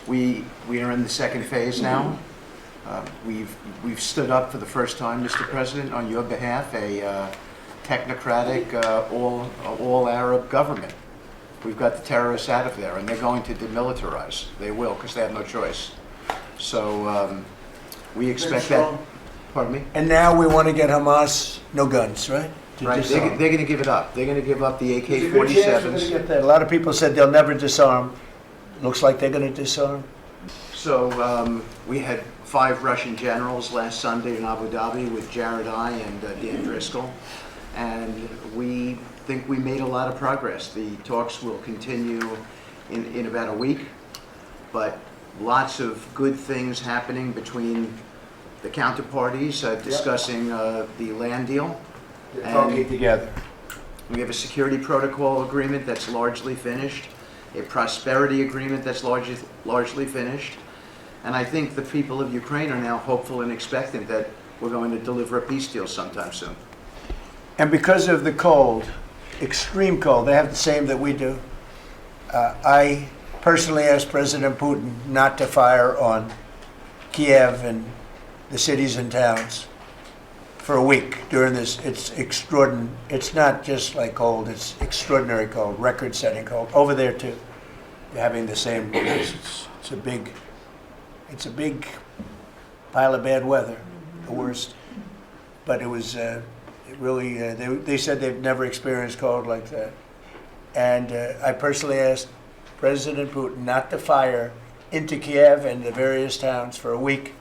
We are in the second phase now. We've stood up for the first time, Mr. President, on your behalf, a technocratic, all Arab government. We've got the terrorists out of there, and they're going to demilitarize. They will, because they have no choice. So we expect that. Pardon me? And now we want to get Hamas no guns, right? Right. They're going to give it up. They're going to give up the AK-47s. We're going to get that. A lot of people said they'll never disarm. Looks like they're going to disarm. So we had 5 Russian generals last Sunday in Abu Dhabi with Jared I and Dan Driscoll, and we think we made a lot of progress. The talks will continue in about a week, but lots of good things happening between the counterparties discussing the land deal. They're talking together. We have a security protocol agreement that's largely finished, a prosperity agreement that's largely finished, and I think the people of Ukraine are now hopeful and expectant that we're going to deliver a peace deal sometime soon. And because of the cold, extreme cold, they have the same that we do. I personally asked President Putin not to fire on Kyiv and the cities and towns for a week during this. It's extraordinary. It's not just like cold, it's extraordinary cold, record-setting cold. Over there too, they're having the same. It's a big pile of bad weather, the worst. But it was they said they've never experienced cold like that. And I personally asked President Putin not to fire into Kyiv and the various towns for a week,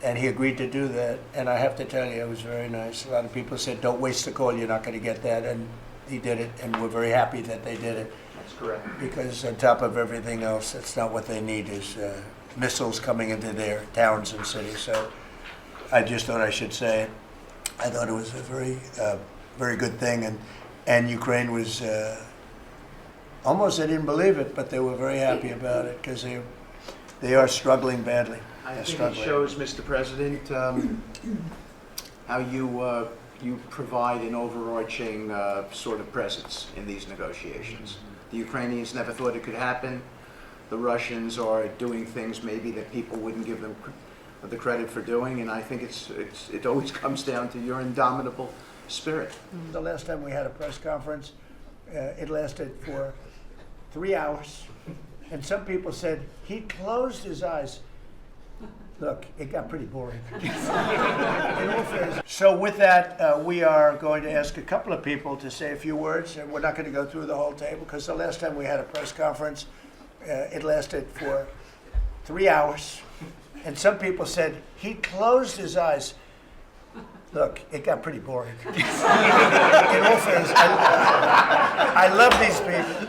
and he agreed to do that. And I have to tell you, it was very nice. A lot of people said, don't waste the coal, you're not going to get that, and he did it, and we're very happy that they did it. That's correct. Because on top of everything else, that's not what they need, is missiles coming into their towns and cities. So I just thought I should say it. I thought it was a very good thing, and Ukraine was almost, they didn't believe it, but they were very happy about it, because they are struggling badly. I think it shows, Mr. President, how you provide an overarching sort of presence in these negotiations. The Ukrainians never thought it could happen. The Russians are doing things maybe that people wouldn't give them the credit for doing, and I think it always comes down to your indomitable spirit. The last time we had a press conference, it lasted for 3 hours, and some people said he closed his eyes. Look, it got pretty boring. In all fairness. So with that, we are going to ask a couple of people to say a few words, and we're not going to go through the whole table, because the last time we had a press conference, it lasted for 3 hours, and some people said he closed his eyes. Look, it got pretty boring. In all fairness, I love these people.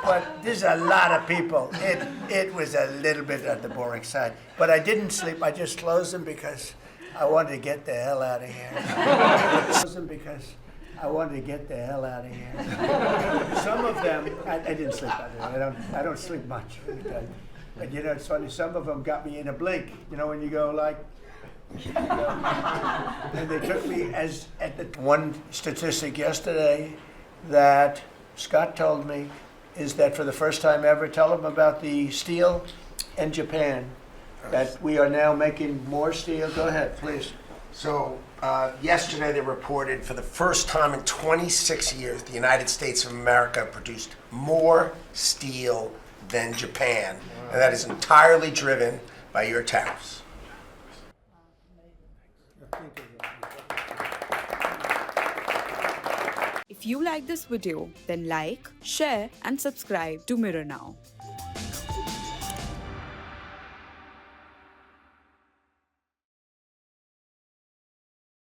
But there's a lot of people. It was a little bit on the boring side. But I didn't sleep. I just closed them because I wanted to get the hell out of here. Some of them, I didn't sleep. I don't sleep much. But you know, it's funny. Some of them got me in a blink. You know, when you go like. And they took me as at the one statistic yesterday that Scott told me is that for the first time ever, tell them about the steel in Japan, that we are now making more steel. Go ahead, please. So yesterday they reported for the first time in 26 years, the United States of America produced more steel than Japan. And that is entirely driven by your tariffs. If you like this video, then like, share and subscribe to Mirror Now.